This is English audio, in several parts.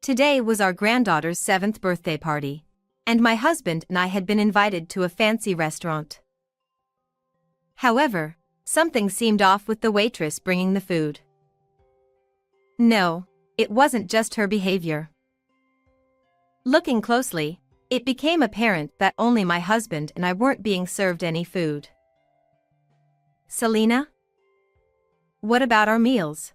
Today was our granddaughter's 7th birthday party, and my husband and I had been invited to a fancy restaurant. However, something seemed off with the waitress bringing the food. No, it wasn't just her behavior. Looking closely, it became apparent that only my husband and I weren't being served any food. Selena? What about our meals?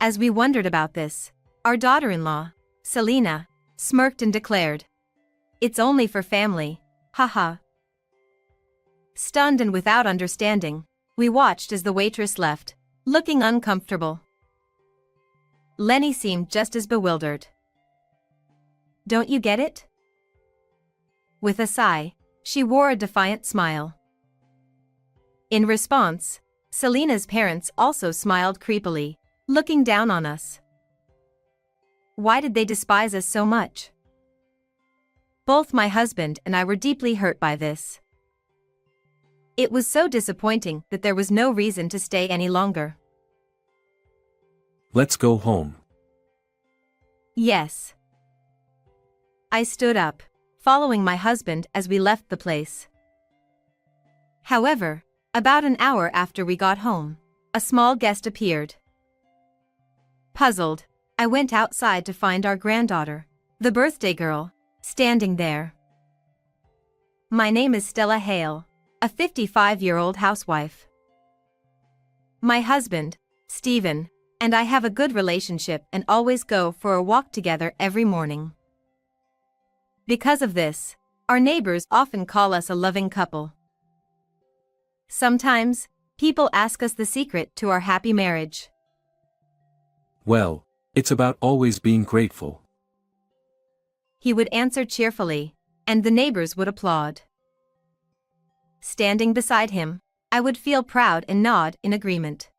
As we wondered about this, our daughter-in-law, Selena, smirked and declared, "It's only for family, haha." Stunned and without understanding, we watched as the waitress left, looking uncomfortable. Lenny seemed just as bewildered. "Don't you get it?" With a sigh, she wore a defiant smile. In response, Selena's parents also smiled creepily, looking down on us. Why did they despise us so much? Both my husband and I were deeply hurt by this. It was so disappointing that there was no reason to stay any longer. Let's go home. Yes. I stood up, following my husband as we left the place. However, about an hour after we got home, a small guest appeared. Puzzled, I went outside to find our granddaughter, the birthday girl, standing there. My name is Stella Hale, a 55-year-old housewife. My husband, Stephen, and I have a good relationship and always go for a walk together every morning. Because of this, our neighbors often call us a loving couple. Sometimes, people ask us the secret to our happy marriage. Well, it's about always being grateful. He would answer cheerfully, and the neighbors would applaud. Standing beside him, I would feel proud and nod in agreement.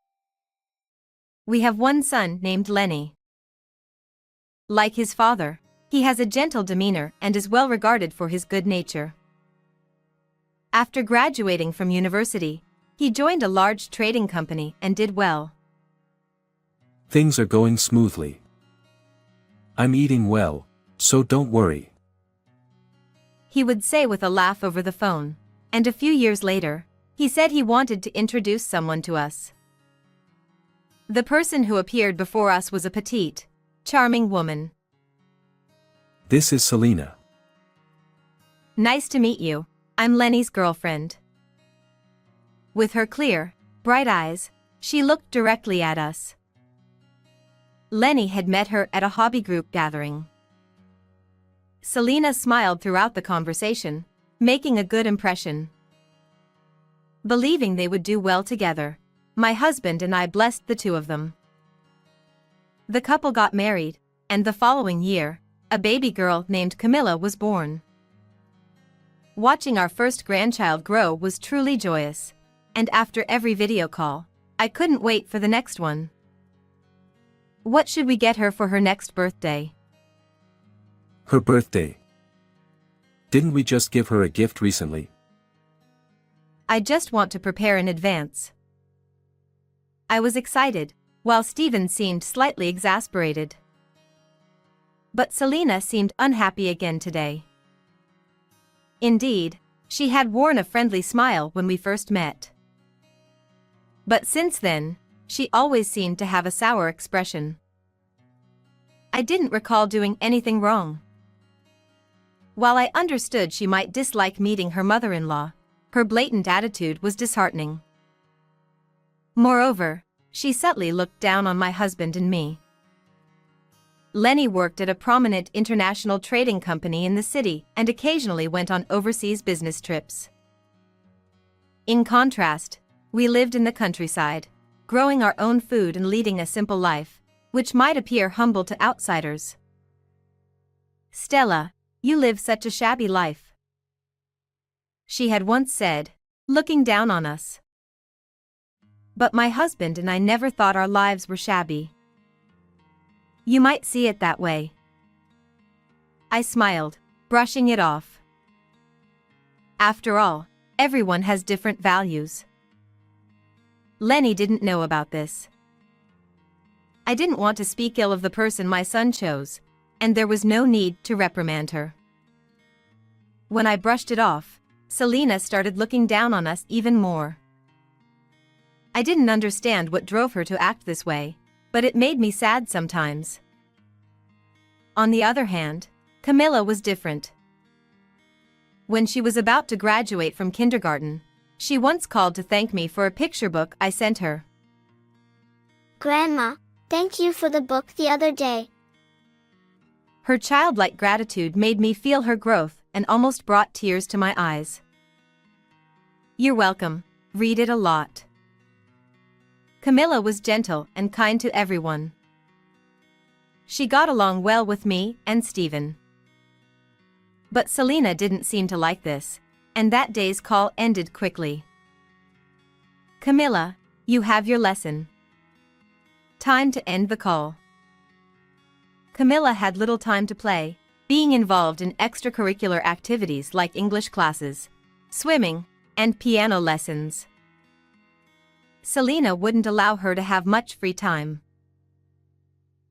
We have one son named Lenny. Like his father, he has a gentle demeanor and is well regarded for his good nature. After graduating from university, he joined a large trading company and did well. Things are going smoothly. I'm eating well, so don't worry. He would say with a laugh over the phone, and a few years later, he said he wanted to introduce someone to us. The person who appeared before us was a petite, charming woman. This is Selena. Nice to meet you, I'm Lenny's girlfriend. With her clear, bright eyes, she looked directly at us. Lenny had met her at a hobby group gathering. Selena smiled throughout the conversation, making a good impression. Believing they would do well together, my husband and I blessed the two of them. The couple got married, and the following year, a baby girl named Camilla was born. Watching our first grandchild grow was truly joyous, and after every video call, I couldn't wait for the next one. What should we get her for her next birthday? Her birthday. Didn't we just give her a gift recently? I just want to prepare in advance. I was excited, while Stephen seemed slightly exasperated. But Selena seemed unhappy again today. Indeed, she had worn a friendly smile when we first met. But since then, she always seemed to have a sour expression. I didn't recall doing anything wrong. While I understood she might dislike meeting her mother-in-law, her blatant attitude was disheartening. Moreover, she subtly looked down on my husband and me. Lenny worked at a prominent international trading company in the city and occasionally went on overseas business trips. In contrast, we lived in the countryside, growing our own food and leading a simple life, which might appear humble to outsiders. "Stella, you live such a shabby life," she had once said, looking down on us. But my husband and I never thought our lives were shabby. You might see it that way. I smiled, brushing it off. After all, everyone has different values. Lenny didn't know about this. I didn't want to speak ill of the person my son chose, and there was no need to reprimand her. When I brushed it off, Selena started looking down on us even more. I didn't understand what drove her to act this way, but it made me sad sometimes. On the other hand, Camilla was different. When she was about to graduate from kindergarten, she once called to thank me for a picture book I sent her. Grandma, thank you for the book the other day. Her childlike gratitude made me feel her growth and almost brought tears to my eyes. You're welcome, read it a lot. Camilla was gentle and kind to everyone. She got along well with me and Stephen. But Selena didn't seem to like this, and that day's call ended quickly. Camilla, you have your lesson. Time to end the call. Camilla had little time to play, being involved in extracurricular activities like English classes, swimming, and piano lessons. Selena wouldn't allow her to have much free time.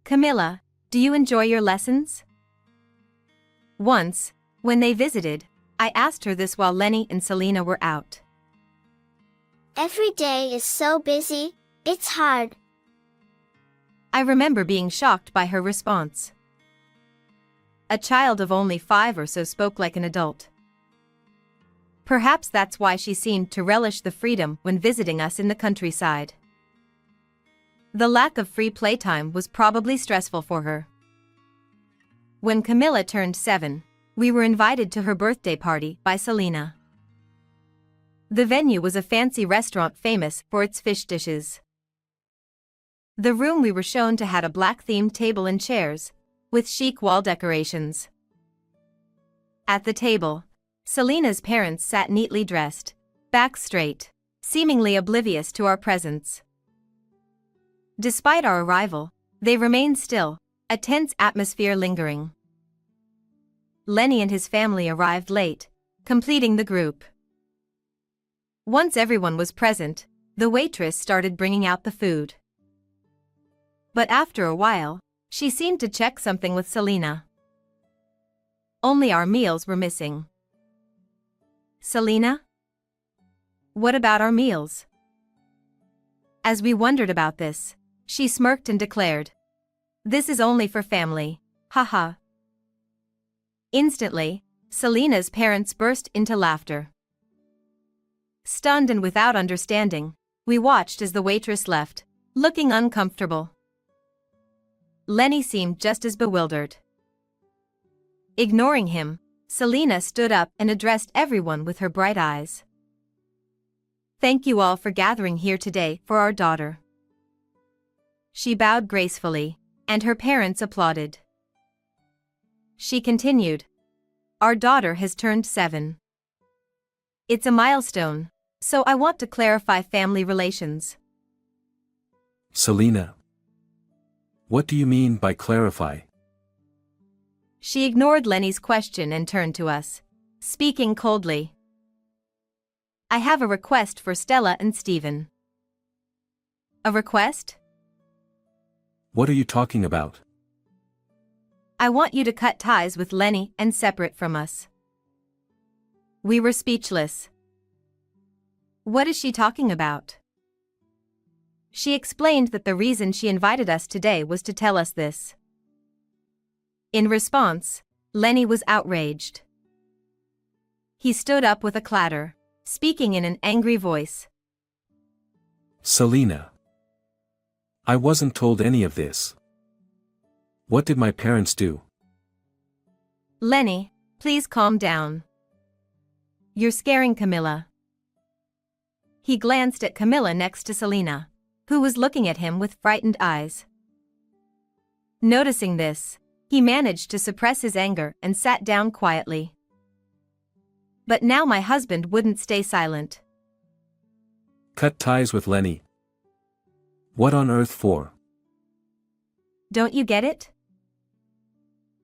Camilla, do you enjoy your lessons? Once, when they visited, I asked her this while Lenny and Selena were out. Every day is so busy, it's hard. I remember being shocked by her response. A child of only 5 or so spoke like an adult. Perhaps that's why she seemed to relish the freedom when visiting us in the countryside. The lack of free playtime was probably stressful for her. When Camilla turned 7, we were invited to her birthday party by Selena. The venue was a fancy restaurant famous for its fish dishes. The room we were shown to had a black-themed table and chairs, with chic wall decorations. At the table, Selena's parents sat neatly dressed, backs straight, seemingly oblivious to our presence. Despite our arrival, they remained still, a tense atmosphere lingering. Lenny and his family arrived late, completing the group. Once everyone was present, the waitress started bringing out the food. But after a while, she seemed to check something with Selena. Only our meals were missing. Selena? What about our meals? As we wondered about this, she smirked and declared, "This is only for family, haha." Instantly, Selena's parents burst into laughter. Stunned and without understanding, we watched as the waitress left, looking uncomfortable. Lenny seemed just as bewildered. Ignoring him, Selena stood up and addressed everyone with her bright eyes. "Thank you all for gathering here today for our daughter." She bowed gracefully, and her parents applauded. She continued, "Our daughter has turned 7. It's a milestone, so I want to clarify family relations." Selena. What do you mean by clarify? She ignored Lenny's question and turned to us, speaking coldly. "I have a request for Stella and Stephen." "A request?" What are you talking about? "I want you to cut ties with Lenny and separate from us." We were speechless. What is she talking about? She explained that the reason she invited us today was to tell us this. In response, Lenny was outraged. He stood up with a clatter, speaking in an angry voice. Selena. I wasn't told any of this. What did my parents do? Lenny, please calm down. You're scaring Camilla. He glanced at Camilla next to Selena, who was looking at him with frightened eyes. Noticing this, he managed to suppress his anger and sat down quietly. But now my husband wouldn't stay silent. Cut ties with Lenny. What on earth for? Don't you get it?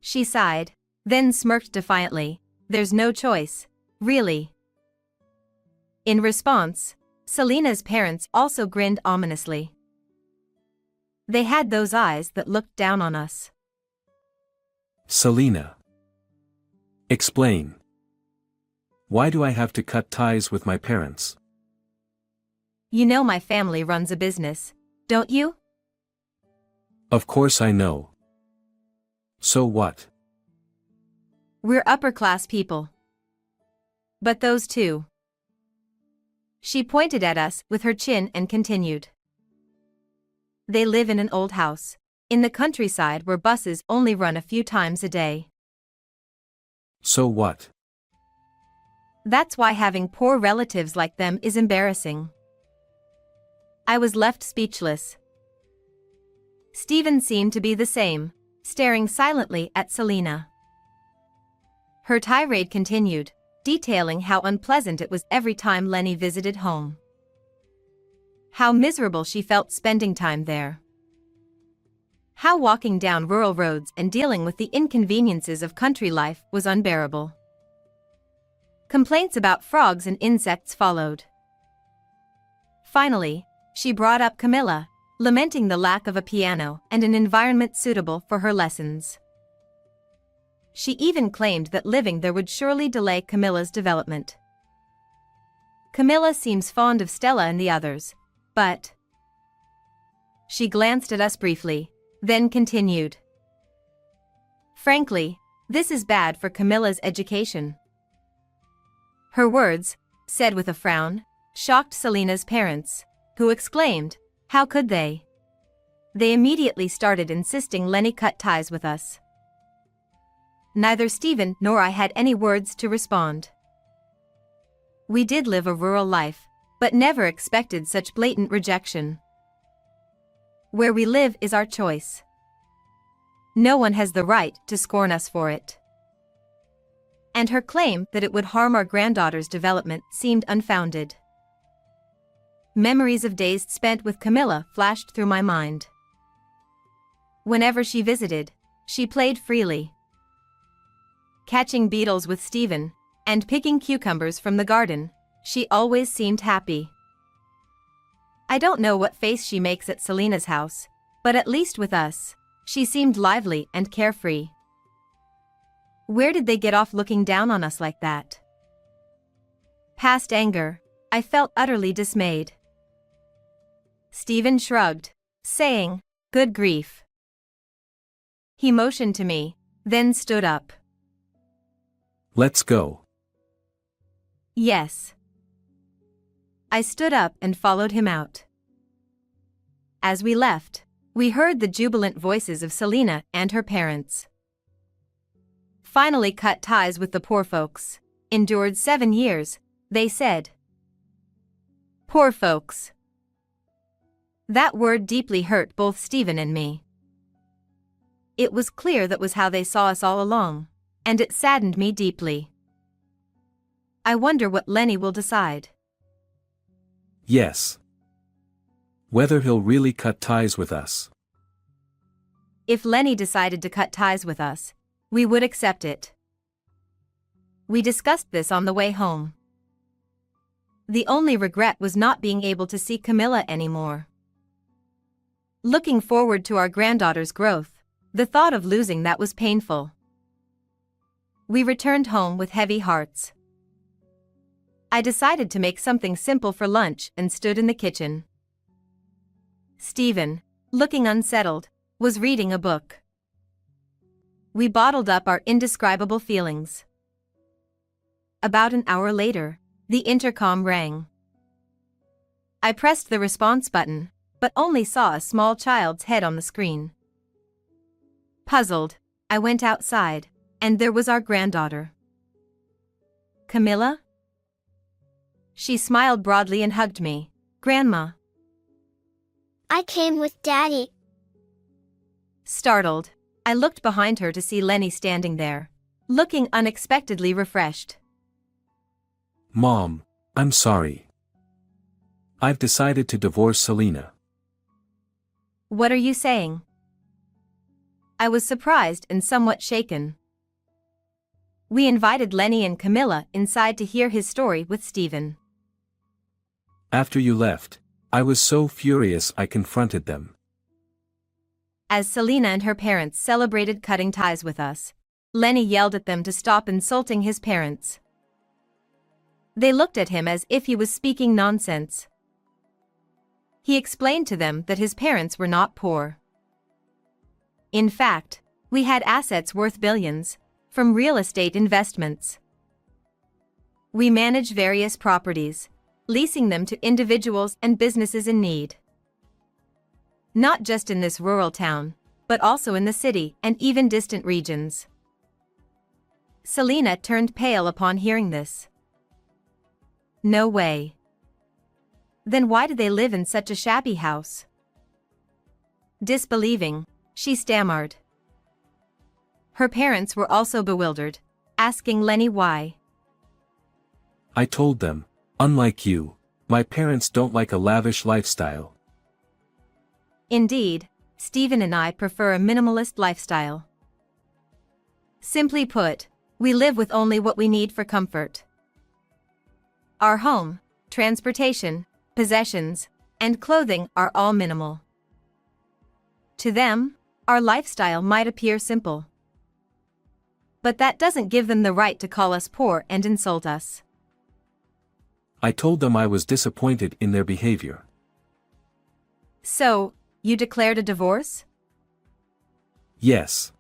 She sighed, then smirked defiantly. There's no choice, really. In response, Selena's parents also grinned ominously. They had those eyes that looked down on us. Selena. Explain. Why do I have to cut ties with my parents? You know my family runs a business, don't you? Of course I know. So what? We're upper-class people. But those two. She pointed at us with her chin and continued. They live in an old house, in the countryside where buses only run a few times a day. So what? That's why having poor relatives like them is embarrassing. I was left speechless. Stephen seemed to be the same, staring silently at Selena. Her tirade continued, detailing how unpleasant it was every time Lenny visited home. How miserable she felt spending time there. How walking down rural roads and dealing with the inconveniences of country life was unbearable. Complaints about frogs and insects followed. Finally, she brought up Camilla, lamenting the lack of a piano and an environment suitable for her lessons. She even claimed that living there would surely delay Camilla's development. Camilla seems fond of Stella and the others, but... She glanced at us briefly, then continued. Frankly, this is bad for Camilla's education. Her words, said with a frown, shocked Selena's parents, who exclaimed, "How could they?" They immediately started insisting Lenny cut ties with us. Neither Stephen nor I had any words to respond. We did live a rural life, but never expected such blatant rejection. Where we live is our choice. No one has the right to scorn us for it. And her claim that it would harm our granddaughter's development seemed unfounded. Memories of days spent with Camilla flashed through my mind. Whenever she visited, she played freely. Catching beetles with Stephen, and picking cucumbers from the garden, she always seemed happy. I don't know what face she makes at Selena's house, but at least with us, she seemed lively and carefree. Where did they get off looking down on us like that? Past anger, I felt utterly dismayed. Stephen shrugged, saying, "Good grief." He motioned to me, then stood up. Let's go. Yes. I stood up and followed him out. As we left, we heard the jubilant voices of Selena and her parents. Finally cut ties with the poor folks. Endured 7 years, they said. Poor folks. That word deeply hurt both Stephen and me. It was clear that was how they saw us all along, and it saddened me deeply. I wonder what Lenny will decide. Yes. Whether he'll really cut ties with us. If Lenny decided to cut ties with us, we would accept it. We discussed this on the way home. The only regret was not being able to see Camilla anymore. Looking forward to our granddaughter's growth, the thought of losing that was painful. We returned home with heavy hearts. I decided to make something simple for lunch and stood in the kitchen. Stephen, looking unsettled, was reading a book. We bottled up our indescribable feelings. About an hour later, the intercom rang. I pressed the response button, but only saw a small child's head on the screen. Puzzled, I went outside, and there was our granddaughter. Camilla? She smiled broadly and hugged me. Grandma. I came with Daddy. Startled, I looked behind her to see Lenny standing there, looking unexpectedly refreshed. Mom, I'm sorry. I've decided to divorce Selena. What are you saying? I was surprised and somewhat shaken. We invited Lenny and Camilla inside to hear his story with Stephen. After you left, I was so furious I confronted them. As Selena and her parents celebrated cutting ties with us, Lenny yelled at them to stop insulting his parents. They looked at him as if he was speaking nonsense. He explained to them that his parents were not poor. In fact, we had assets worth billions, from real estate investments. We manage various properties, leasing them to individuals and businesses in need. Not just in this rural town, but also in the city and even distant regions. Selena turned pale upon hearing this. No way. Then why do they live in such a shabby house? Disbelieving, she stammered. Her parents were also bewildered, asking Lenny why. I told them, unlike you, my parents don't like a lavish lifestyle. Indeed, Stephen and I prefer a minimalist lifestyle. Simply put, we live with only what we need for comfort. Our home, transportation, possessions, and clothing are all minimal. To them, our lifestyle might appear simple. But that doesn't give them the right to call us poor and insult us. I told them I was disappointed in their behavior. So, you declared a divorce? Yes.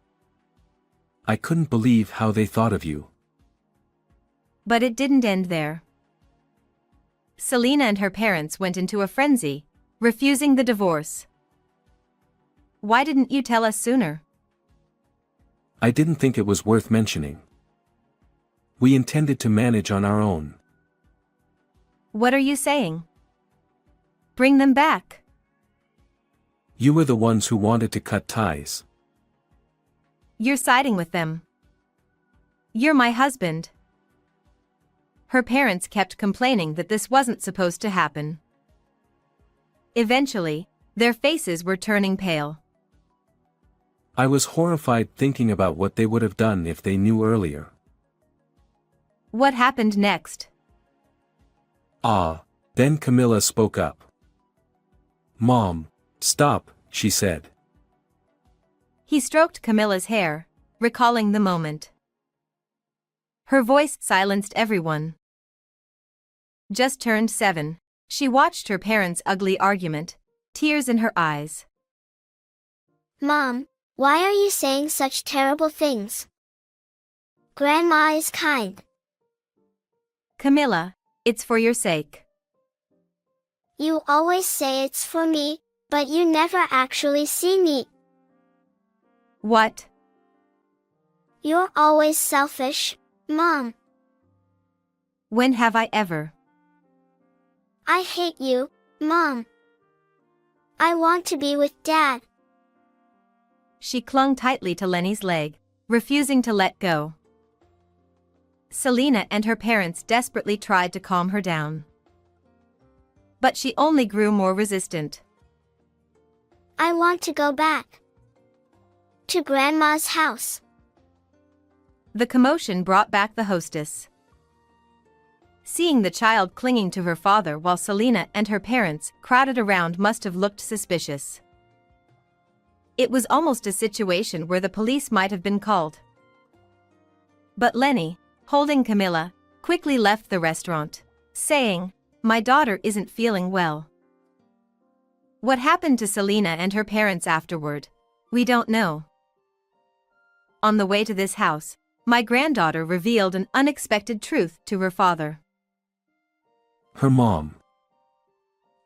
I couldn't believe how they thought of you. But it didn't end there. Selena and her parents went into a frenzy, refusing the divorce. Why didn't you tell us sooner? I didn't think it was worth mentioning. We intended to manage on our own. What are you saying? Bring them back. You were the ones who wanted to cut ties. You're siding with them. You're my husband. Her parents kept complaining that this wasn't supposed to happen. Eventually, their faces were turning pale. I was horrified thinking about what they would have done if they knew earlier. What happened next? Then Camilla spoke up. Mom, stop, she said. He stroked Camilla's hair, recalling the moment. Her voice silenced everyone. Just turned 7, she watched her parents' ugly argument, tears in her eyes. Mom, why are you saying such terrible things? Grandma is kind. Camilla, it's for your sake. You always say it's for me, but you never actually see me. What? You're always selfish, Mom. When have I ever? I hate you, Mom. I want to be with Dad. She clung tightly to Lenny's leg, refusing to let go. Selena and her parents desperately tried to calm her down. But she only grew more resistant. I want to go back to Grandma's house. The commotion brought back the hostess. Seeing the child clinging to her father while Selena and her parents crowded around must have looked suspicious. It was almost a situation where the police might have been called. But Lenny, holding Camilla, quickly left the restaurant, saying, "My daughter isn't feeling well." What happened to Selena and her parents afterward, we don't know. On the way to this house, my granddaughter revealed an unexpected truth to her father. Her mom,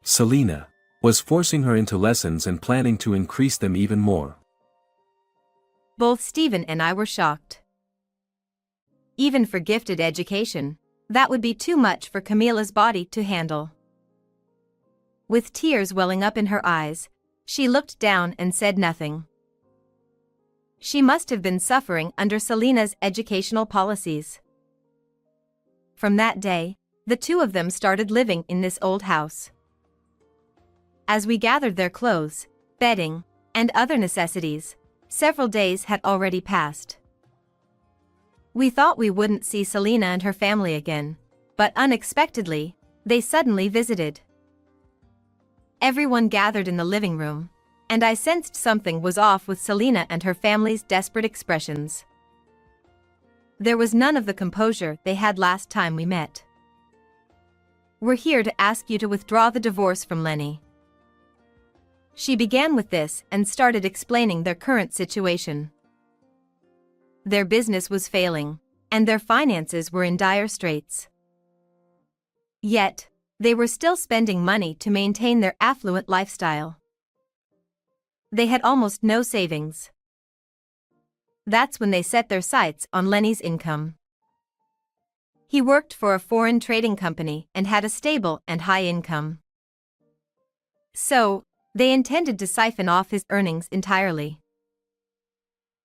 Selena, was forcing her into lessons and planning to increase them even more. Both Stephen and I were shocked. Even for gifted education, that would be too much for Camilla's body to handle. With tears welling up in her eyes, she looked down and said nothing. She must have been suffering under Selena's educational policies. From that day, the two of them started living in this old house. As we gathered their clothes, bedding, and other necessities, several days had already passed. We thought we wouldn't see Selena and her family again, but unexpectedly, they suddenly visited. Everyone gathered in the living room, and I sensed something was off with Selena and her family's desperate expressions. There was none of the composure they had last time we met. "We're here to ask you to withdraw the divorce from Lenny." She began with this and started explaining their current situation. Their business was failing, and their finances were in dire straits. Yet, they were still spending money to maintain their affluent lifestyle. They had almost no savings. That's when they set their sights on Lenny's income. He worked for a foreign trading company and had a stable and high income. So, they intended to siphon off his earnings entirely.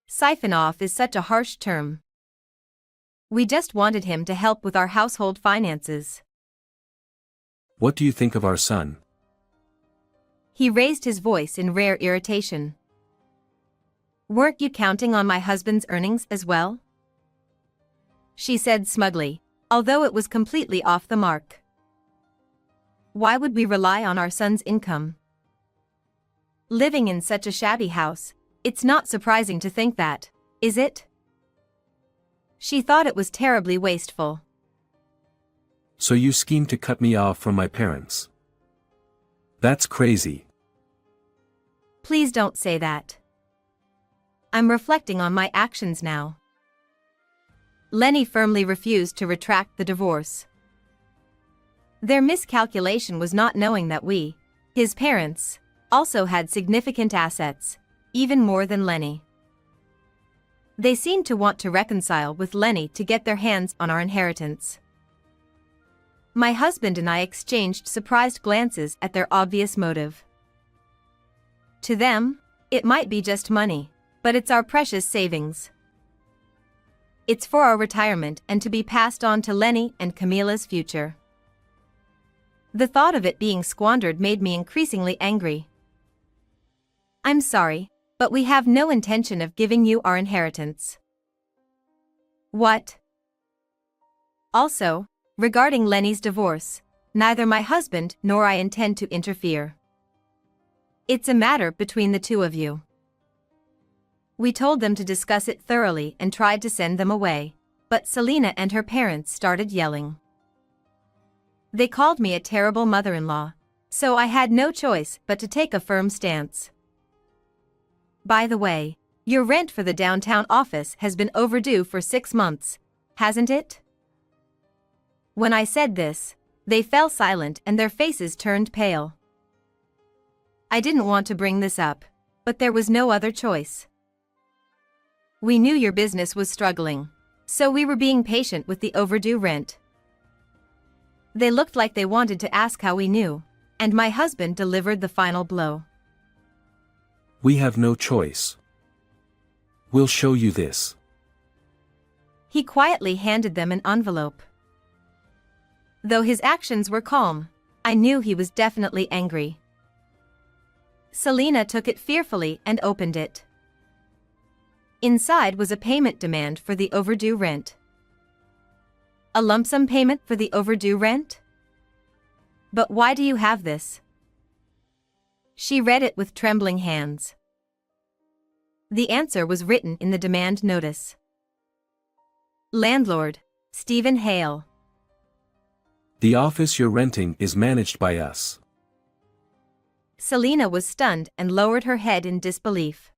Siphon off is such a harsh term. We just wanted him to help with our household finances. What do you think of our son? He raised his voice in rare irritation. "Weren't you counting on my husband's earnings as well?" she said smugly, although it was completely off the mark. Why would we rely on our son's income? Living in such a shabby house, it's not surprising to think that, is it? She thought it was terribly wasteful. So you schemed to cut me off from my parents? That's crazy. Please don't say that. I'm reflecting on my actions now. Lenny firmly refused to retract the divorce. Their miscalculation was not knowing that we, his parents, also had significant assets, even more than Lenny. They seemed to want to reconcile with Lenny to get their hands on our inheritance. My husband and I exchanged surprised glances at their obvious motive. To them, it might be just money, but it's our precious savings. It's for our retirement and to be passed on to Lenny and Camila's future. The thought of it being squandered made me increasingly angry. I'm sorry, but we have no intention of giving you our inheritance. What? Also, regarding Lenny's divorce, neither my husband nor I intend to interfere. It's a matter between the two of you. We told them to discuss it thoroughly and tried to send them away, but Selena and her parents started yelling. They called me a terrible mother-in-law, so I had no choice but to take a firm stance. By the way, your rent for the downtown office has been overdue for 6 months, hasn't it? When I said this, they fell silent and their faces turned pale. I didn't want to bring this up, but there was no other choice. We knew your business was struggling, so we were being patient with the overdue rent. They looked like they wanted to ask how we knew, and my husband delivered the final blow. We have no choice. We'll show you this. He quietly handed them an envelope. Though his actions were calm, I knew he was definitely angry. Selena took it fearfully and opened it. Inside was a payment demand for the overdue rent. A lump sum payment for the overdue rent? But why do you have this? She read it with trembling hands. The answer was written in the demand notice. Landlord, Stephen Hale. The office you're renting is managed by us. Selena was stunned and lowered her head in disbelief.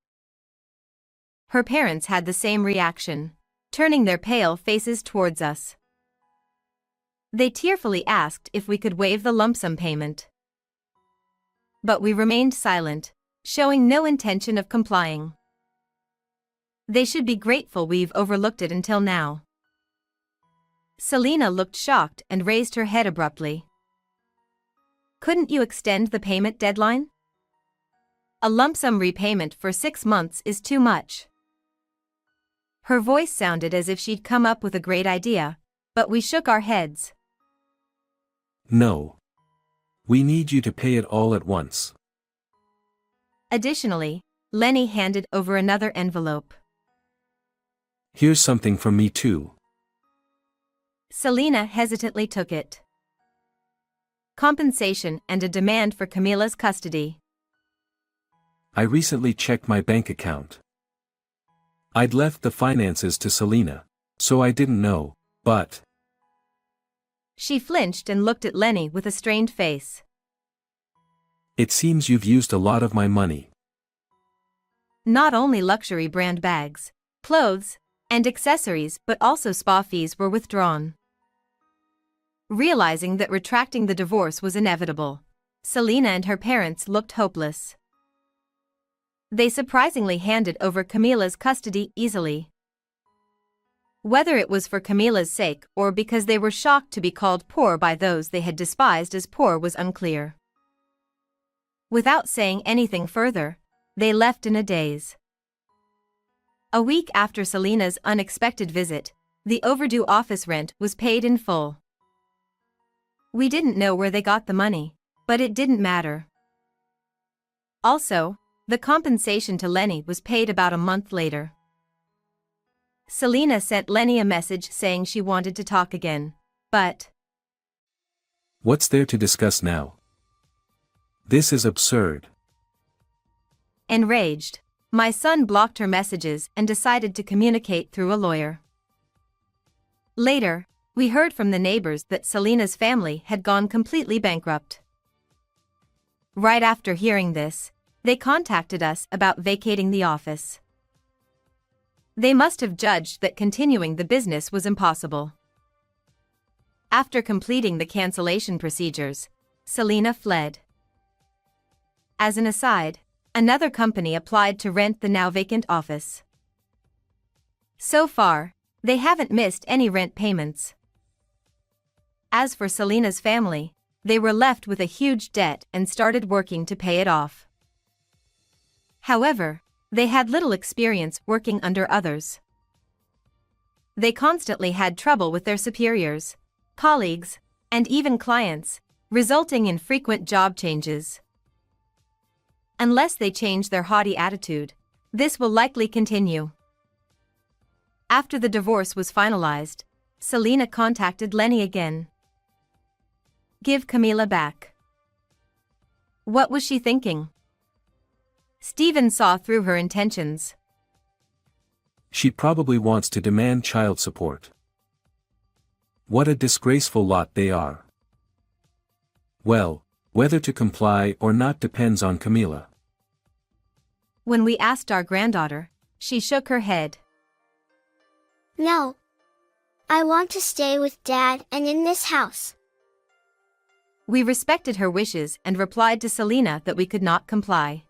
Her parents had the same reaction, turning their pale faces towards us. They tearfully asked if we could waive the lump sum payment. But we remained silent, showing no intention of complying. They should be grateful we've overlooked it until now. Selena looked shocked and raised her head abruptly. Couldn't you extend the payment deadline? A lump sum repayment for 6 months is too much. Her voice sounded as if she'd come up with a great idea, but we shook our heads. No. We need you to pay it all at once. Additionally, Lenny handed over another envelope. Here's something from me too. Selena hesitantly took it. Compensation and a demand for Camila's custody. I recently checked my bank account. I'd left the finances to Selena, so I didn't know, but... She flinched and looked at Lenny with a strained face. It seems you've used a lot of my money. Not only luxury brand bags, clothes, and accessories but also spa fees were withdrawn. Realizing that retracting the divorce was inevitable, Selena and her parents looked hopeless. They surprisingly handed over Camila's custody easily. Whether it was for Camila's sake or because they were shocked to be called poor by those they had despised as poor was unclear. Without saying anything further, they left in a daze. A week after Selena's unexpected visit, the overdue office rent was paid in full. We didn't know where they got the money, but it didn't matter. Also, the compensation to Lenny was paid about a month later. Selena sent Lenny a message saying she wanted to talk again, but... What's there to discuss now? This is absurd. Enraged, my son blocked her messages and decided to communicate through a lawyer. Later, we heard from the neighbors that Selena's family had gone completely bankrupt. Right after hearing this, they contacted us about vacating the office. They must have judged that continuing the business was impossible. After completing the cancellation procedures, Selena fled. As an aside, another company applied to rent the now vacant office. So far, they haven't missed any rent payments. As for Selena's family, they were left with a huge debt and started working to pay it off. However, they had little experience working under others. They constantly had trouble with their superiors, colleagues, and even clients, resulting in frequent job changes. Unless they change their haughty attitude, this will likely continue. After the divorce was finalized, Selena contacted Lenny again. Give Camila back. What was she thinking? Stephen saw through her intentions. She probably wants to demand child support. What a disgraceful lot they are. Well, whether to comply or not depends on Camila. When we asked our granddaughter, she shook her head. No. I want to stay with Dad and in this house. We respected her wishes and replied to Selena that we could not comply.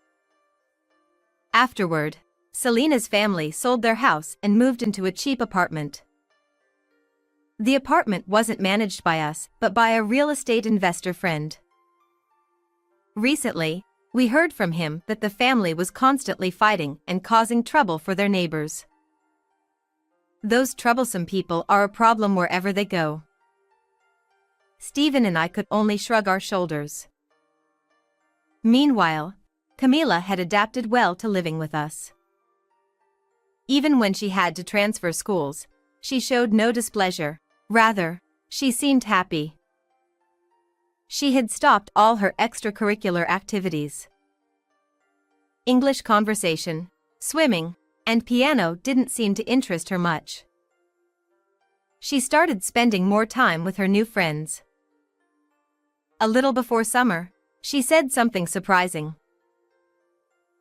Afterward, Selena's family sold their house and moved into a cheap apartment. The apartment wasn't managed by us but by a real estate investor friend. Recently, we heard from him that the family was constantly fighting and causing trouble for their neighbors. Those troublesome people are a problem wherever they go. Stephen and I could only shrug our shoulders. Meanwhile, Camila had adapted well to living with us. Even when she had to transfer schools, she showed no displeasure, rather, she seemed happy. She had stopped all her extracurricular activities. English conversation, swimming, and piano didn't seem to interest her much. She started spending more time with her new friends. A little before summer, she said something surprising.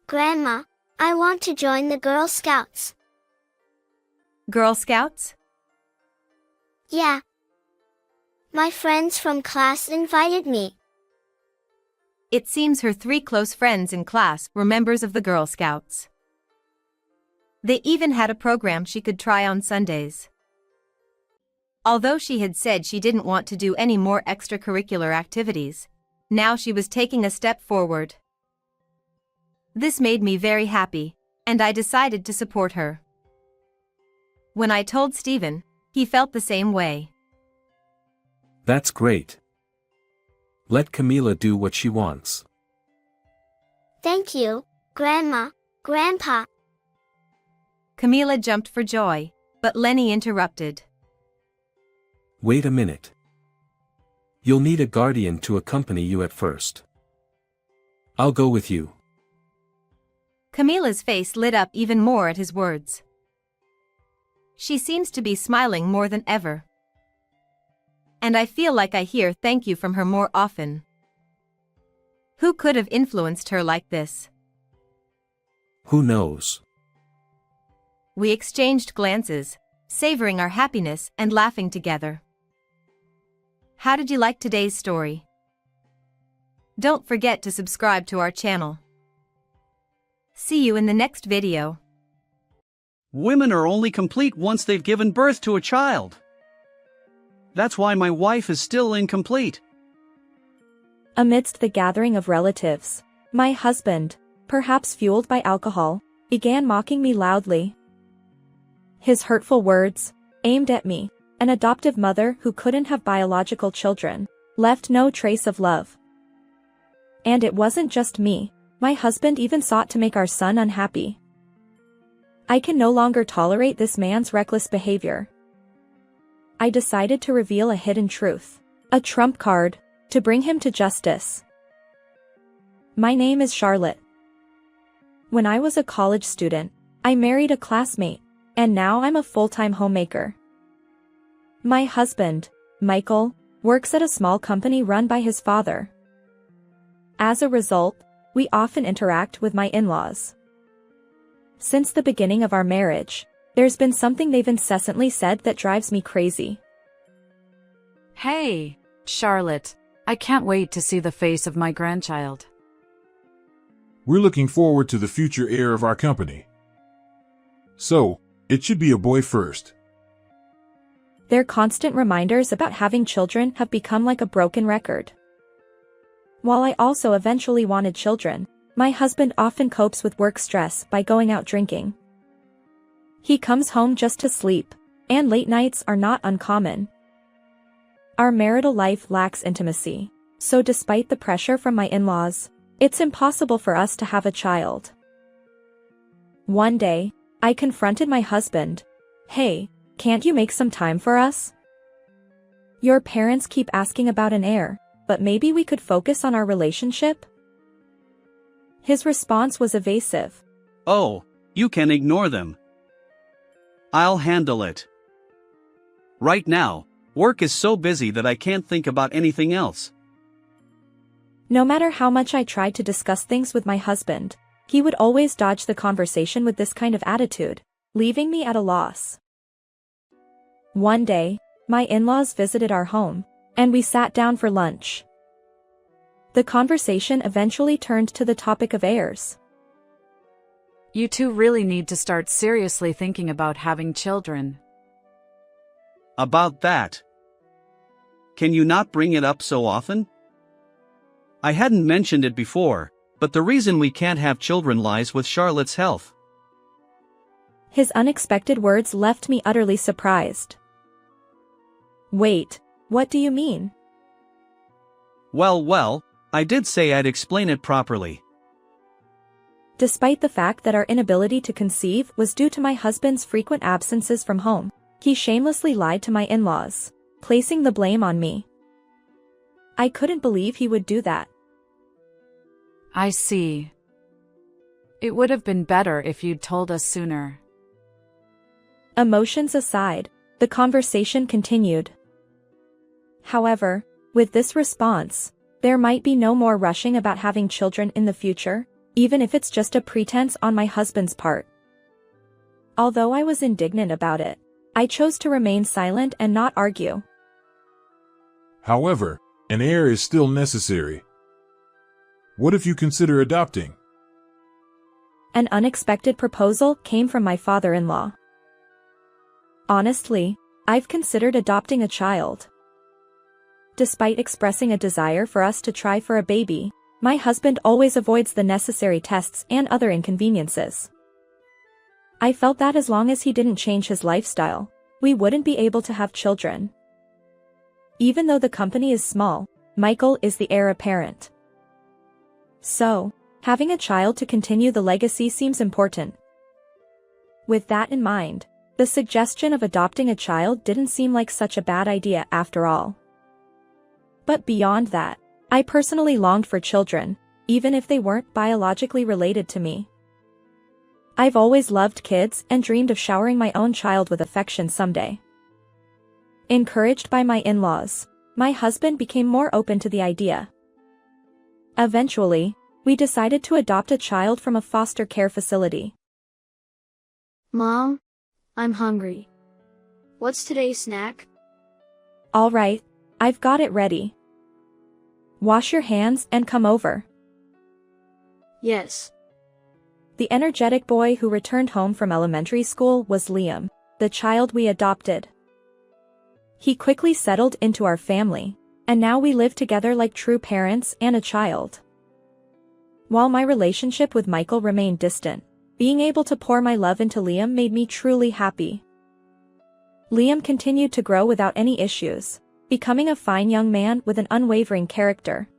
Grandma, I want to join the Girl Scouts. Girl Scouts? Yeah. My friends from class invited me. It seems her 3 close friends in class were members of the Girl Scouts. They even had a program she could try on Sundays. Although she had said she didn't want to do any more extracurricular activities, now she was taking a step forward. This made me very happy, and I decided to support her. When I told Stephen, he felt the same way. That's great. Let Camila do what she wants. Thank you, Grandma, Grandpa. Camila jumped for joy, but Lenny interrupted. Wait a minute. You'll need a guardian to accompany you at first. I'll go with you. Camila's face lit up even more at his words. She seems to be smiling more than ever. And I feel like I hear thank you from her more often. Who could have influenced her like this? Who knows? We exchanged glances, savoring our happiness and laughing together. How did you like today's story? Don't forget to subscribe to our channel. See you in the next video. Women are only complete once they've given birth to a child. That's why my wife is still incomplete. Amidst the gathering of relatives, my husband, perhaps fueled by alcohol, began mocking me loudly. His hurtful words, aimed at me, an adoptive mother who couldn't have biological children, left no trace of love. And it wasn't just me, my husband even sought to make our son unhappy. I can no longer tolerate this man's reckless behavior. I decided to reveal a hidden truth, a trump card, to bring him to justice. My name is Charlotte. When I was a college student, I married a classmate, and now I'm a full-time homemaker. My husband, Michael, works at a small company run by his father. As a result, we often interact with my in-laws. Since the beginning of our marriage, there's been something they've incessantly said that drives me crazy. Hey, Charlotte, I can't wait to see the face of my grandchild. We're looking forward to the future heir of our company. So, it should be a boy first. Their constant reminders about having children have become like a broken record. While I also eventually wanted children, my husband often copes with work stress by going out drinking. He comes home just to sleep, and late nights are not uncommon. Our marital life lacks intimacy, so despite the pressure from my in-laws, it's impossible for us to have a child. One day, I confronted my husband. Hey, can't you make some time for us? Your parents keep asking about an heir, but maybe we could focus on our relationship? His response was evasive. Oh, you can ignore them. I'll handle it. Right now, work is so busy that I can't think about anything else. No matter how much I tried to discuss things with my husband, he would always dodge the conversation with this kind of attitude, leaving me at a loss. One day, my in-laws visited our home, and we sat down for lunch. The conversation eventually turned to the topic of heirs. You two really need to start seriously thinking about having children. About that. Can you not bring it up so often? I hadn't mentioned it before, but the reason we can't have children lies with Charlotte's health. His unexpected words left me utterly surprised. Wait, what do you mean? Well, I did say I'd explain it properly. Despite the fact that our inability to conceive was due to my husband's frequent absences from home, he shamelessly lied to my in-laws, placing the blame on me. I couldn't believe he would do that. I see. It would have been better if you'd told us sooner. Emotions aside, the conversation continued. However, with this response, there might be no more rushing about having children in the future, even if it's just a pretense on my husband's part. Although I was indignant about it, I chose to remain silent and not argue. However, an heir is still necessary. What if you consider adopting? An unexpected proposal came from my father-in-law. Honestly, I've considered adopting a child. Despite expressing a desire for us to try for a baby, my husband always avoids the necessary tests and other inconveniences. I felt that as long as he didn't change his lifestyle, we wouldn't be able to have children. Even though the company is small, Michael is the heir apparent. So, having a child to continue the legacy seems important. With that in mind, the suggestion of adopting a child didn't seem like such a bad idea after all. But beyond that, I personally longed for children, even if they weren't biologically related to me. I've always loved kids and dreamed of showering my own child with affection someday. Encouraged by my in-laws, my husband became more open to the idea. Eventually, we decided to adopt a child from a foster care facility. Mom, I'm hungry. What's today's snack? All right, I've got it ready. Wash your hands and come over. Yes. The energetic boy who returned home from elementary school was Liam, the child we adopted. He quickly settled into our family, and now we live together like true parents and a child. While my relationship with Michael remained distant, being able to pour my love into Liam made me truly happy. Liam continued to grow without any issues, becoming a fine young man with an unwavering character.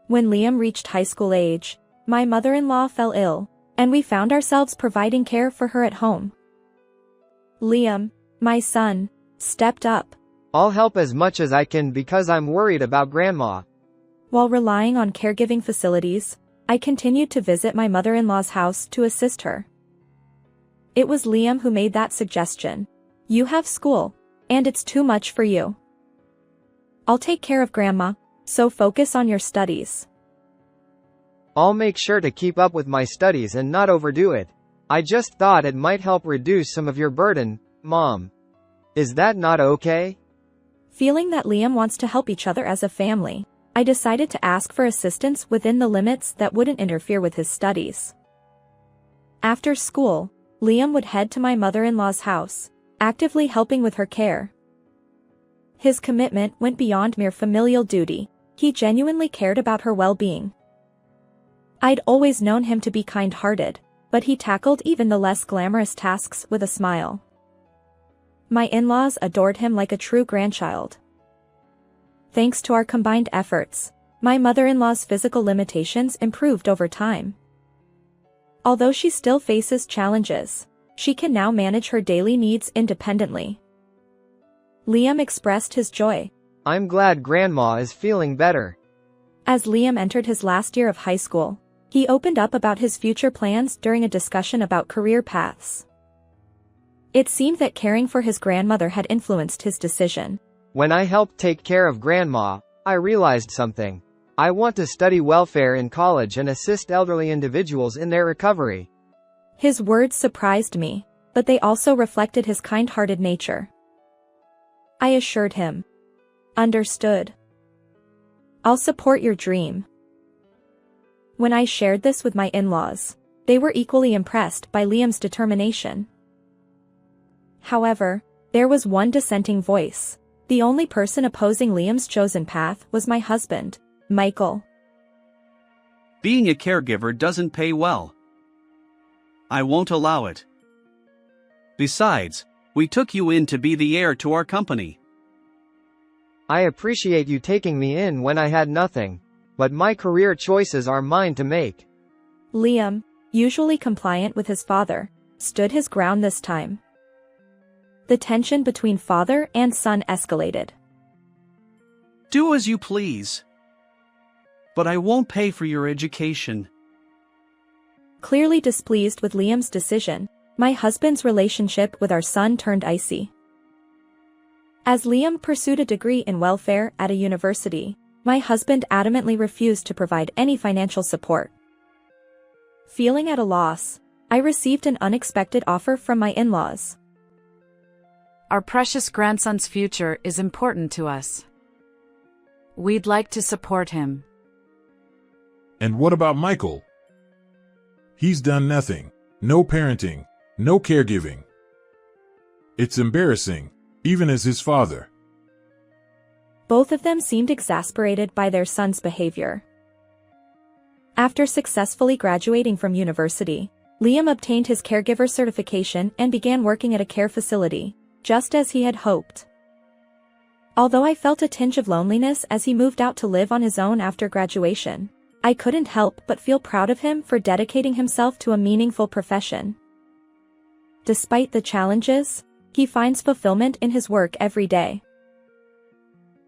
When Liam reached high school age, my mother-in-law fell ill, and we found ourselves providing care for her at home. Liam, my son, stepped up. I'll help as much as I can because I'm worried about Grandma. While relying on caregiving facilities, I continued to visit my mother-in-law's house to assist her. It was Liam who made that suggestion. You have school, and it's too much for you. I'll take care of Grandma, so focus on your studies. I'll make sure to keep up with my studies and not overdo it. I just thought it might help reduce some of your burden, Mom. Is that not okay? Feeling that Liam wants to help each other as a family, I decided to ask for assistance within the limits that wouldn't interfere with his studies. After school, Liam would head to my mother-in-law's house, actively helping with her care. His commitment went beyond mere familial duty. He genuinely cared about her well-being. I'd always known him to be kind-hearted, but he tackled even the less glamorous tasks with a smile. My in-laws adored him like a true grandchild. Thanks to our combined efforts, my mother-in-law's physical limitations improved over time. Although she still faces challenges, she can now manage her daily needs independently. Liam expressed his joy. I'm glad Grandma is feeling better. As Liam entered his last year of high school, he opened up about his future plans during a discussion about career paths. It seemed that caring for his grandmother had influenced his decision. When I helped take care of Grandma, I realized something. I want to study welfare in college and assist elderly individuals in their recovery. His words surprised me, but they also reflected his kind-hearted nature. I assured him. Understood. I'll support your dream. When I shared this with my in-laws, they were equally impressed by Liam's determination. However, there was one dissenting voice. The only person opposing Liam's chosen path was my husband, Michael. Being a caregiver doesn't pay well. I won't allow it. Besides, we took you in to be the heir to our company. I appreciate you taking me in when I had nothing, but my career choices are mine to make. Liam, usually compliant with his father, stood his ground this time. The tension between father and son escalated. Do as you please. But I won't pay for your education. Clearly displeased with Liam's decision, my husband's relationship with our son turned icy. As Liam pursued a degree in welfare at a university, my husband adamantly refused to provide any financial support. Feeling at a loss, I received an unexpected offer from my in-laws. Our precious grandson's future is important to us. We'd like to support him. And what about Michael? He's done nothing. No parenting, no caregiving. It's embarrassing, even as his father. Both of them seemed exasperated by their son's behavior. After successfully graduating from university, Liam obtained his caregiver certification and began working at a care facility, just as he had hoped. Although I felt a tinge of loneliness as he moved out to live on his own after graduation, I couldn't help but feel proud of him for dedicating himself to a meaningful profession. Despite the challenges, he finds fulfillment in his work every day.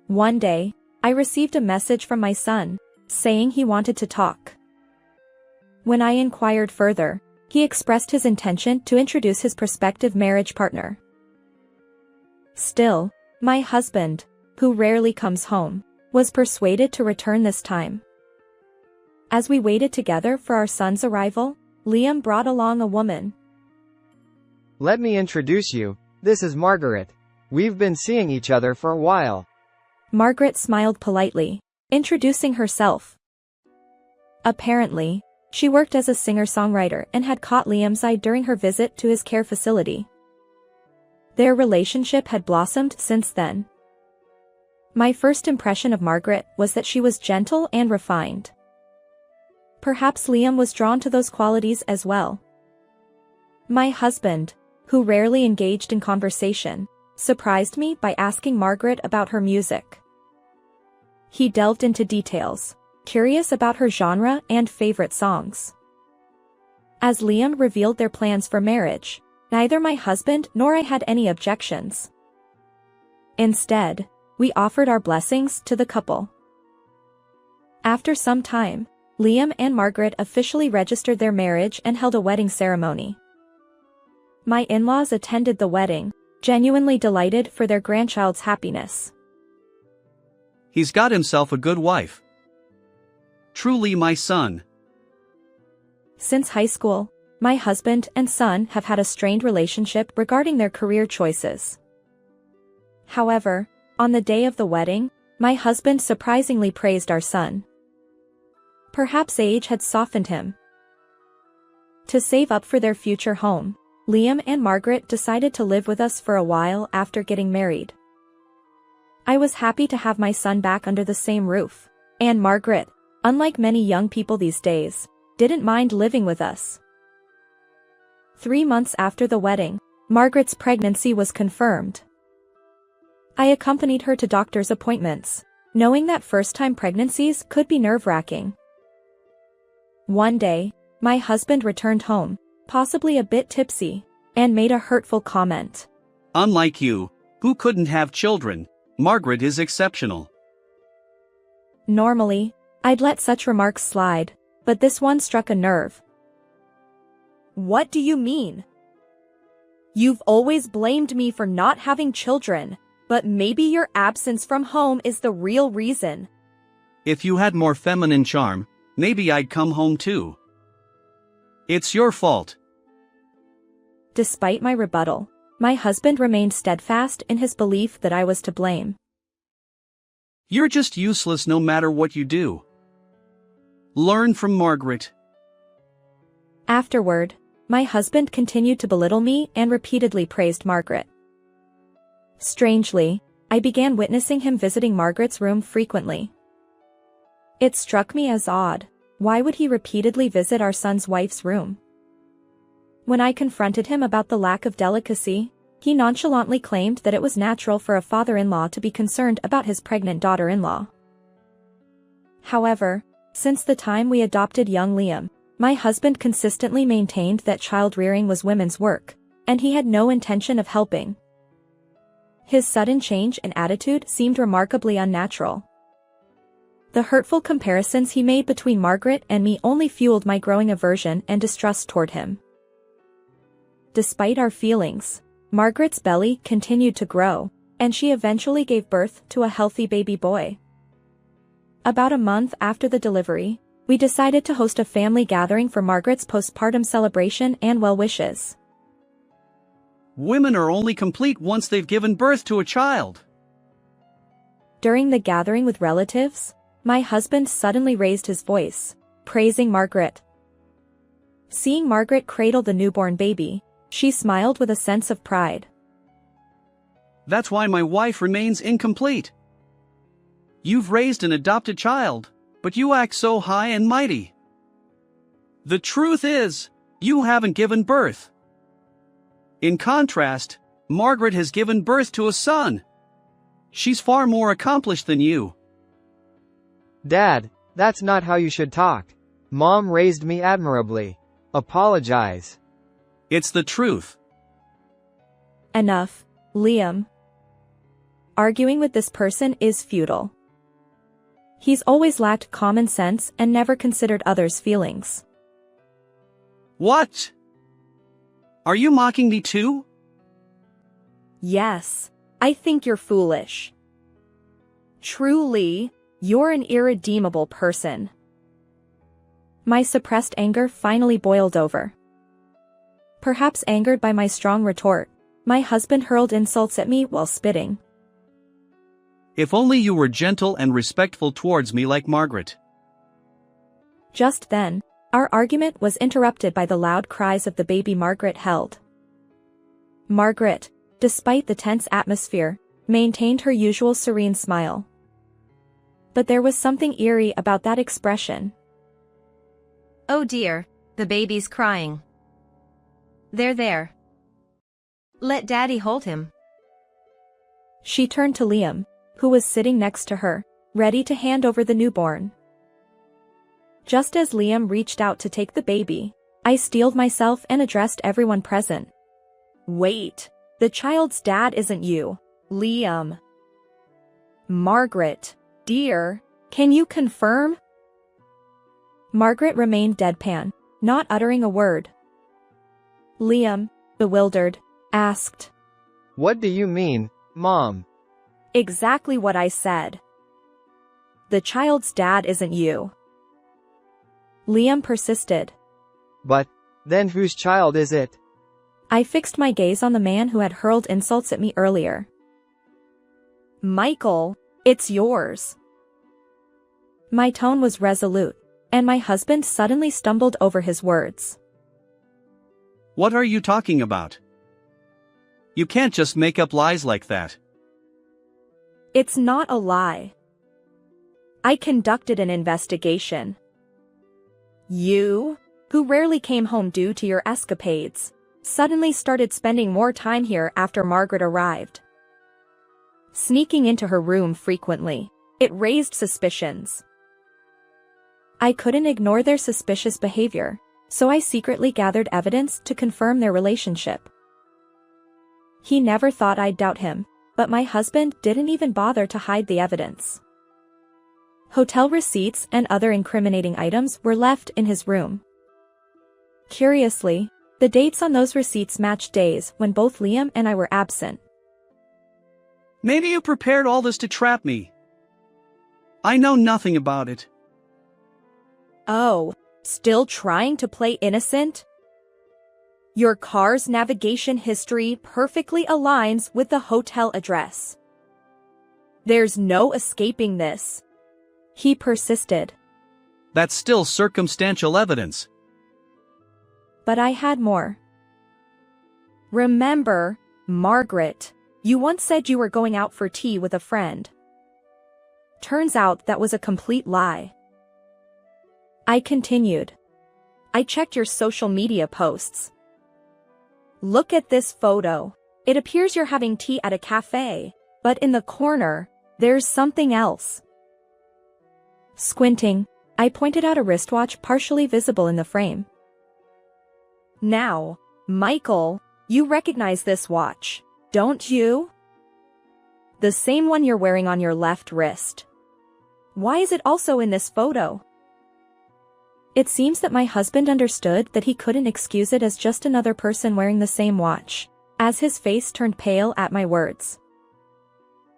One day, I received a message from my son, saying he wanted to talk. When I inquired further, he expressed his intention to introduce his prospective marriage partner. Still, my husband, who rarely comes home, was persuaded to return this time. As we waited together for our son's arrival, Liam brought along a woman. Let me introduce you, this is Margaret. We've been seeing each other for a while. Margaret smiled politely, introducing herself. Apparently, she worked as a singer-songwriter and had caught Liam's eye during her visit to his care facility. Their relationship had blossomed since then. My first impression of Margaret was that she was gentle and refined. Perhaps Liam was drawn to those qualities as well. My husband, who rarely engaged in conversation, surprised me by asking Margaret about her music. He delved into details, curious about her genre and favorite songs. As Liam revealed their plans for marriage, neither my husband nor I had any objections. Instead, we offered our blessings to the couple. After some time, Liam and Margaret officially registered their marriage and held a wedding ceremony. My in-laws attended the wedding, genuinely delighted for their grandchild's happiness. He's got himself a good wife. Truly my son. Since high school, my husband and son have had a strained relationship regarding their career choices. However, on the day of the wedding, my husband surprisingly praised our son. Perhaps age had softened him. To save up for their future home, Liam and Margaret decided to live with us for a while after getting married. I was happy to have my son back under the same roof, and Margaret, unlike many young people these days, didn't mind living with us. 3 months after the wedding, Margaret's pregnancy was confirmed. I accompanied her to doctor's appointments, knowing that first-time pregnancies could be nerve-wracking. One day, my husband returned home, possibly a bit tipsy, and made a hurtful comment. Unlike you, who couldn't have children, Margaret is exceptional. Normally, I'd let such remarks slide, but this one struck a nerve. What do you mean? You've always blamed me for not having children, but maybe your absence from home is the real reason. If you had more feminine charm, maybe I'd come home too. It's your fault. Despite my rebuttal, my husband remained steadfast in his belief that I was to blame. You're just useless no matter what you do. Learn from Margaret. Afterward, my husband continued to belittle me and repeatedly praised Margaret. Strangely, I began witnessing him visiting Margaret's room frequently. It struck me as odd. Why would he repeatedly visit our son's wife's room? When I confronted him about the lack of delicacy, he nonchalantly claimed that it was natural for a father-in-law to be concerned about his pregnant daughter-in-law. However, since the time we adopted young Liam, my husband consistently maintained that child-rearing was women's work, and he had no intention of helping. His sudden change in attitude seemed remarkably unnatural. The hurtful comparisons he made between Margaret and me only fueled my growing aversion and distrust toward him. Despite our feelings, Margaret's belly continued to grow, and she eventually gave birth to a healthy baby boy. About a month after the delivery, we decided to host a family gathering for Margaret's postpartum celebration and well wishes. Women are only complete once they've given birth to a child. During the gathering with relatives, my husband suddenly raised his voice, praising Margaret. Seeing Margaret cradle the newborn baby, she smiled with a sense of pride. That's why my wife remains incomplete. You've raised an adopted child, but you act so high and mighty. The truth is, you haven't given birth. In contrast, Margaret has given birth to a son. She's far more accomplished than you. Dad, that's not how you should talk. Mom raised me admirably. Apologize. It's the truth. Enough, Liam. Arguing with this person is futile. He's always lacked common sense and never considered others' feelings. What? Are you mocking me too? Yes, I think you're foolish. Truly, you're an irredeemable person. My suppressed anger finally boiled over. Perhaps angered by my strong retort, my husband hurled insults at me while spitting. If only you were gentle and respectful towards me like Margaret. Just then, our argument was interrupted by the loud cries of the baby Margaret held. Margaret, despite the tense atmosphere, maintained her usual serene smile. But there was something eerie about that expression. Oh dear, the baby's crying. There. Let Daddy hold him. She turned to Liam, who was sitting next to her, ready to hand over the newborn. Just as Liam reached out to take the baby, I steeled myself and addressed everyone present. Wait, the child's dad isn't you, Liam. Margaret, dear, can you confirm? Margaret remained deadpan, not uttering a word. Liam, bewildered, asked. What do you mean, Mom? Exactly what I said. The child's dad isn't you. Liam persisted. But, then whose child is it? I fixed my gaze on the man who had hurled insults at me earlier. Michael, it's yours. My tone was resolute, and my husband suddenly stumbled over his words. What are you talking about? You can't just make up lies like that. It's not a lie. I conducted an investigation. You, who rarely came home due to your escapades, suddenly started spending more time here after Margaret arrived. Sneaking into her room frequently, it raised suspicions. I couldn't ignore their suspicious behavior, so I secretly gathered evidence to confirm their relationship. He never thought I'd doubt him, but my husband didn't even bother to hide the evidence. Hotel receipts and other incriminating items were left in his room. Curiously, the dates on those receipts matched days when both Liam and I were absent. Maybe you prepared all this to trap me. I know nothing about it. Oh, still trying to play innocent? Your car's navigation history perfectly aligns with the hotel address. There's no escaping this. He persisted. That's still circumstantial evidence. But I had more. Remember, Margaret, you once said you were going out for tea with a friend. Turns out that was a complete lie. I continued. I checked your social media posts. Look at this photo. It appears you're having tea at a cafe, but in the corner, there's something else. Squinting, I pointed out a wristwatch partially visible in the frame. Now, Michael, you recognize this watch, don't you? The same one you're wearing on your left wrist. Why is it also in this photo? It seems that my husband understood that he couldn't excuse it as just another person wearing the same watch, as his face turned pale at my words.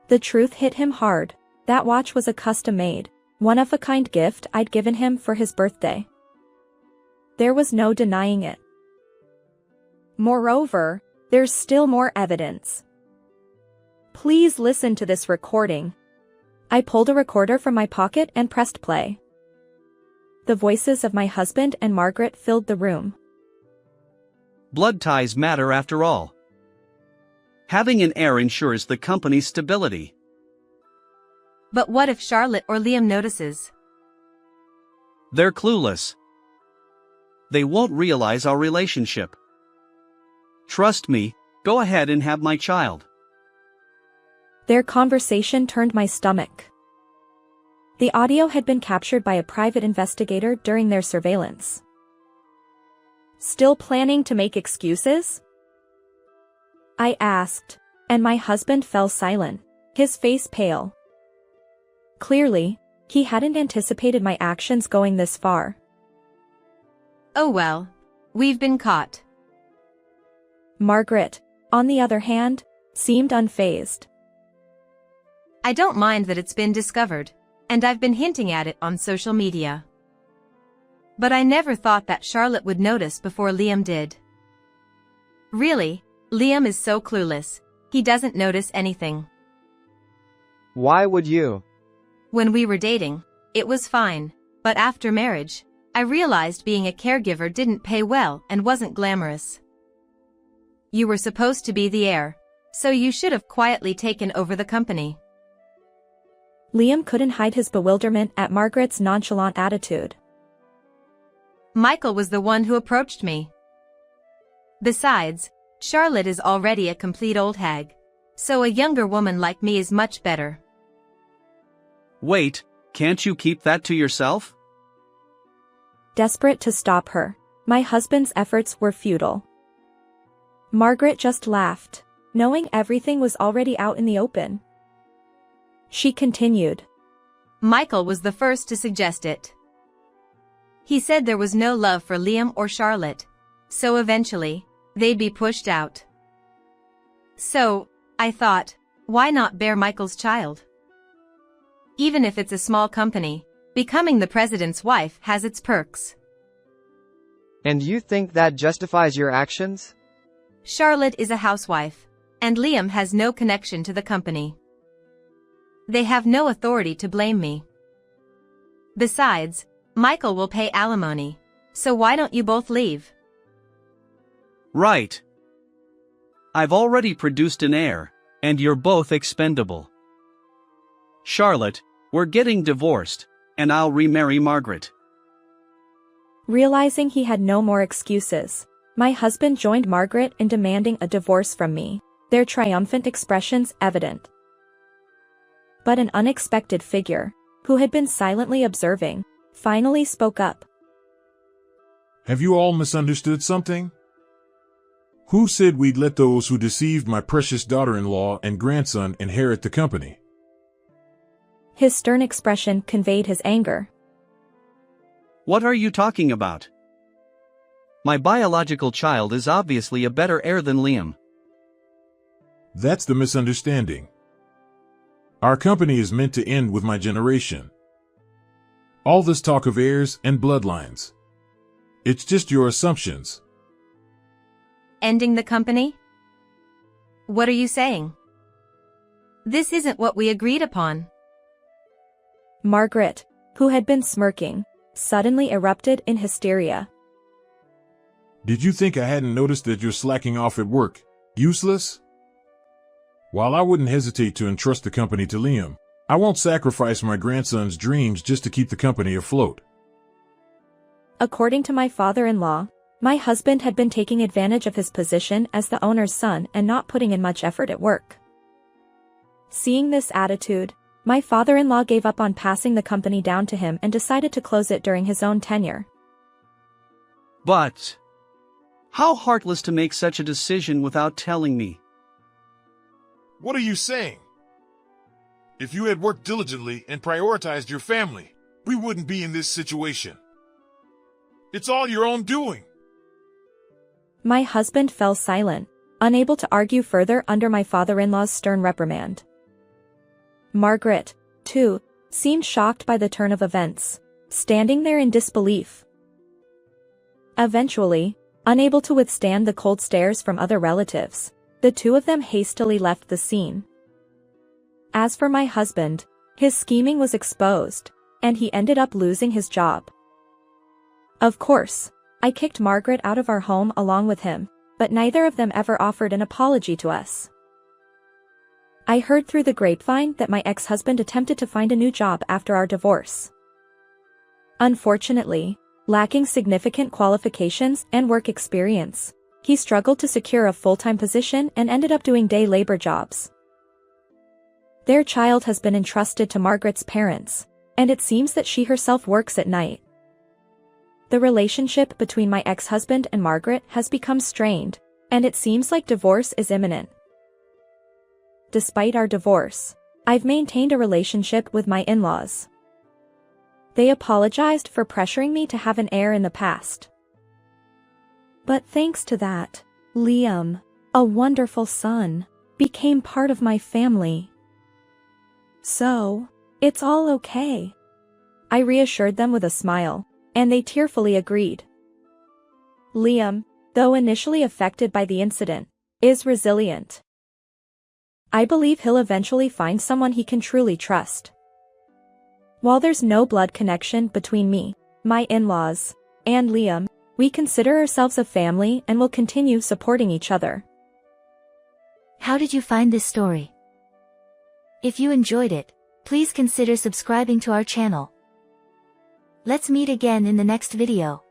The truth hit him hard. That watch was a custom-made, one-of-a-kind gift I'd given him for his birthday. There was no denying it. Moreover, there's still more evidence. Please listen to this recording. I pulled a recorder from my pocket and pressed play. The voices of my husband and Margaret filled the room. Blood ties matter after all. Having an heir ensures the company's stability. But what if Charlotte or Liam notices? They're clueless. They won't realize our relationship. Trust me, go ahead and have my child. Their conversation turned my stomach. The audio had been captured by a private investigator during their surveillance. Still planning to make excuses? I asked, and my husband fell silent, his face pale. Clearly, he hadn't anticipated my actions going this far. Oh well, we've been caught. Margaret, on the other hand, seemed unfazed. I don't mind that it's been discovered, and I've been hinting at it on social media. But I never thought that Charlotte would notice before Liam did. Really, Liam is so clueless, he doesn't notice anything. Why would you? When we were dating, it was fine, but after marriage, I realized being a caregiver didn't pay well and wasn't glamorous. You were supposed to be the heir, so you should have quietly taken over the company. Liam couldn't hide his bewilderment at Margaret's nonchalant attitude. Michael was the one who approached me. Besides, Charlotte is already a complete old hag, so a younger woman like me is much better. Wait, can't you keep that to yourself? Desperate to stop her, my husband's efforts were futile. Margaret just laughed, knowing everything was already out in the open. She continued. Michael was the first to suggest it. He said there was no love for Liam or Charlotte, so eventually, they'd be pushed out. So, I thought, why not bear Michael's child? Even if it's a small company, becoming the president's wife has its perks. And you think that justifies your actions? Charlotte is a housewife, and Liam has no connection to the company. They have no authority to blame me. Besides, Michael will pay alimony, so why don't you both leave? Right. I've already produced an heir, and you're both expendable. Charlotte, we're getting divorced, and I'll remarry Margaret. Realizing he had no more excuses, my husband joined Margaret in demanding a divorce from me, their triumphant expressions evident. But an unexpected figure, who had been silently observing, finally spoke up. Have you all misunderstood something? Who said we'd let those who deceived my precious daughter-in-law and grandson inherit the company? His stern expression conveyed his anger. What are you talking about? My biological child is obviously a better heir than Liam. That's the misunderstanding. Our company is meant to end with my generation. All this talk of heirs and bloodlines. It's just your assumptions. Ending the company? What are you saying? This isn't what we agreed upon. Margaret, who had been smirking, suddenly erupted in hysteria. Did you think I hadn't noticed that you're slacking off at work? Useless? While I wouldn't hesitate to entrust the company to Liam, I won't sacrifice my grandson's dreams just to keep the company afloat. According to my father-in-law, my husband had been taking advantage of his position as the owner's son and not putting in much effort at work. Seeing this attitude, my father-in-law gave up on passing the company down to him and decided to close it during his own tenure. But how heartless to make such a decision without telling me. What are you saying? If you had worked diligently and prioritized your family, we wouldn't be in this situation. It's all your own doing. My husband fell silent, unable to argue further under my father-in-law's stern reprimand. Margaret, too, seemed shocked by the turn of events, standing there in disbelief. Eventually, unable to withstand the cold stares from other relatives, the two of them hastily left the scene. As for my husband, his scheming was exposed, and he ended up losing his job. Of course, I kicked Margaret out of our home along with him, but neither of them ever offered an apology to us. I heard through the grapevine that my ex-husband attempted to find a new job after our divorce. Unfortunately, lacking significant qualifications and work experience, he struggled to secure a full-time position and ended up doing day labor jobs. Their child has been entrusted to Margaret's parents, and it seems that she herself works at night. The relationship between my ex-husband and Margaret has become strained, and it seems like divorce is imminent. Despite our divorce, I've maintained a relationship with my in-laws. They apologized for pressuring me to have an heir in the past. But thanks to that, Liam a wonderful son, became part of my family. So, it's all okay. I reassured them with a smile, and they tearfully agreed. Liam, though initially affected by the incident, is resilient. I believe he'll eventually find someone he can truly trust. While there's no blood connection between me, my in-laws, and Liam, we consider ourselves a family and will continue supporting each other. How did you find this story? If you enjoyed it, please consider subscribing to our channel. Let's meet again in the next video.